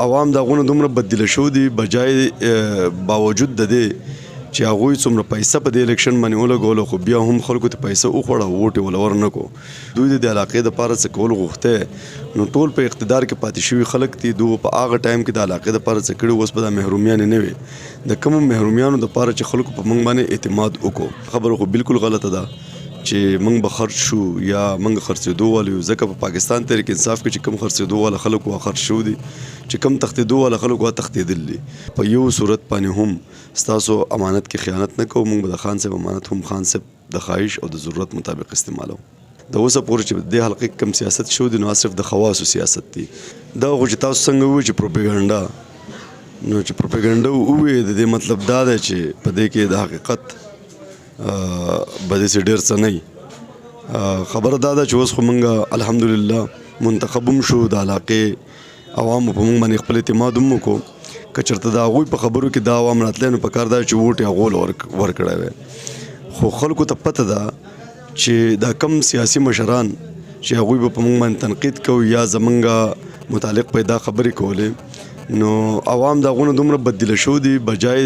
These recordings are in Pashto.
عوام دغونه دومره بدله شو دي بجای باوجود د دې چې هغوی څومره پیسه په دې الیکشن باندې ولګوله خو بیا هم خلکو ته پیسه وخوړه ووټ یې ول ورنکو. دوی د دې علاقې دپاره څه کول غوښته نو ټول په اقتدار کې پاتې شوي خلک دي. دوی په هغه ټایم کې د علاقې دپاره څه کړي اوس به دا محرومیانې نه وي. د کومو محرومیانو دپاره چې خلکو په موږ باندې اعتماد وکړو. خبره خو بالکل غلطه ده چې موږ به خرڅ شو یا موږ خرڅېدو والا یو. ځکه په پاکستان تحریک انصاف کې چې کوم خرڅېدو والا خلک وه خرڅ شو دي، چې کوم تښتېدو والا خلک وه تښتېدل دي. په یو صورت باندې هم ستاسو امانت کې خیانت نه کوو. موږ به د خان صاحب امانت هم خان صاحب د خواهش او د ضرورت مطابق استعمالو. د اوسه پورې چې دې حلقې کې کوم سیاست شو دی نو صرف د خواصو سیاست دی. دا خو چې تاسو څنګه ووایئ چې پروپیګنډا، نو چې پروپیګنډا ووایي د دې مطلب دا دی چې په دې کې د حقیقت به داسې ډېر څه نه وي. خبره دا ده چې اوس خو موږ الحمدلله منتخب هم شو، د علاقې عوامو په موږ باندې خپل اعتماد هم وکړو. که چېرته د هغوی په خبرو کې دا عوام راتلی نو پکار دا چې ووټ یې هغو ورکړی وی. خو خلکو ته پته ده چې دا کم سیاسي مشران چې هغوی به په موږ باندې تنقید کوي یا زمونږ متعلق به دا خبرې کولې، نو عوام د هغونه دومره بدله شو دي بجای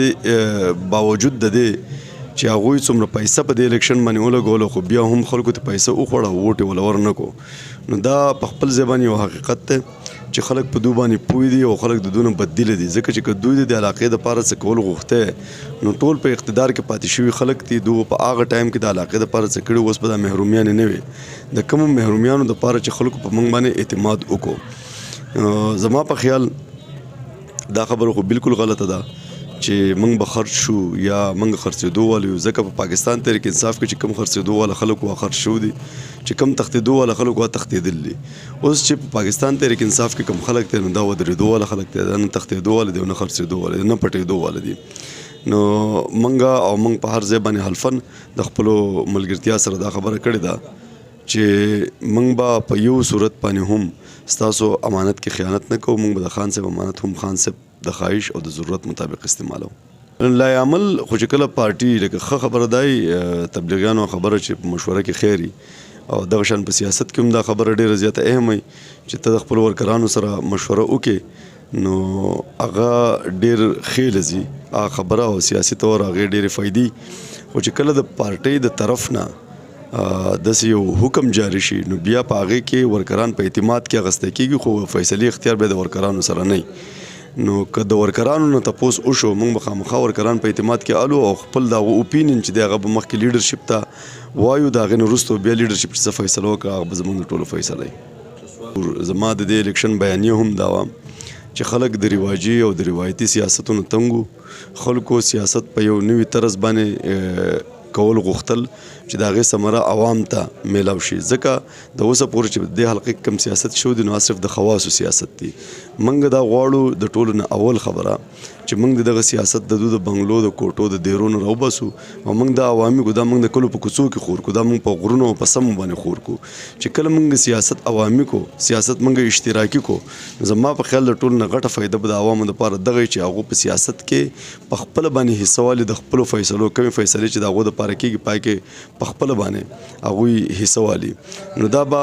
باوجود د دې چې هغوی څومره پیسه په دې الیکشن باندې ولګوله خو بیا هم خلکو ته پیسه وخوړه ووټ یې ول ورنکو. نو دا په خپل ځای باندې یو حقیقت دی چې خلک په دوی باندې پوه دي او خلک د دوی نه بدیله دي. ځکه چې که دوی د علاقې دپاره څه کول غوښته نو ټول په اقتدار کې پاتې شوي خلک دي. دوی په هغه ټایم کې د علاقې دپاره څه کړي اوس به دا محرومیانې نه وي. د کومو محرومیانو دپاره چې خلکو په موږ باندې اعتماد وکړو. زما په خیال دا خبره خو بالکل غلطه ده چې موږ به خرڅ شو یا موږ خرڅېدو والا یو. ځکه په پاکستان تحریک انصاف کې چې کوم خرڅېدو والا خلک وه خرڅ شو دي، چې کوم تښتېدو والا خلک وه تښتېدل دي. اوس چې په پاکستان تحریک انصاف کې کوم خلک دی نو دا ودرېدو والا خلک دی، دا نه تښتېدو والا دی او نه خرڅېدو والا دی، نه پټېدو والا دي. نو موږ په هر ځای باندې حلفن د خپلو ملګرتیا سره دا خبره کړې ده چې موږ به په یو صورت باندې هم ستاسو امانت کې خیانت نه کوو. موږ به د خان صاحب امانت هم خان صاحب د خواهش او د ضرورت مطابق استعمالو. لای عمل خو چې کله پارټي لکه ښه خبره دی تبلیغیانو خبره چې په مشوره کې خیر وي او دغه شان په سیاست کې هم دا خبره ډېره زیاته اهم وي چې ته د خپلو ورکرانو سره مشوره وکړې نو هغه ډېر ښې لځي هغه خبره او سیاسي طور هغې ډېرې فایدې. خو چې کله د پارټۍ د طرف نه داسې یو حکم جاری شي نو بیا په هغې کې ورکران په اعتماد کې اخیستی کېږي خو فیصلې اختیار بیا د ورکرانو سره نه وي. نو که د ورکرانو نه تپوس وشو موږ به خامخا ورکران په اعتماد کې الو او خپل د هغه اوپینین چې دی هغه به مخکې لیډرشپ ته وایو د هغې نه وروسته بیا لیډرشپ چې څه فیصله وکړه هغه به زموږ د ټولو فیصله وي. زما د دې الیکشن بیانیه هم دا وه چې خلک د رواجي او د روایتي سیاستونو تنګ خلکو سیاست په یو نوي طرز باندې کول غوښتل چې د هغې ثمره عوام ته میلاو شي. ځکه د اوسه پورې چې دې حلقې کې کوم سیاست شو دی نو صرف د خواصو سیاست دی. موږ دا غواړو د ټولو نه اول خبره چې موږ د دغه سیاست د دوی د بنګلو د کوټو د دیرو نه راوباسو او موږ د عوامي دا موږ د کلو په کوڅو کې خور کو، دا موږ په غرونو او په سمو باندې خور کو. چې کله موږ سیاست عوامي کو سیاست موږ اشتراکي کو زما په خیال د ټولو نه غټه فایده به د عوامو دپاره دغه چې هغو په سیاست کې په خپله باندې حصه والي د خپلو فیصلو کمې فیصلې چې د هغو دپاره کېږي پای کې په خپله باندې هغوی حصه والي. نو دا به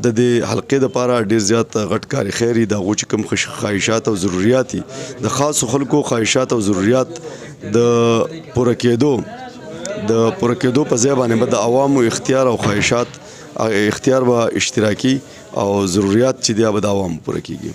د دې حلقې دپاره ډېر زیات غټ کار خیر د هغو چې کوم خواهشات او ضروریات دي د خاصو خلکو خواهشات او ضروریات د پوره کېدو په ځای باندې به د عوامو اختیار او خواهشات اختیار به اشتراکي او ضروریات چې دی به د عوامو پوره کېږي.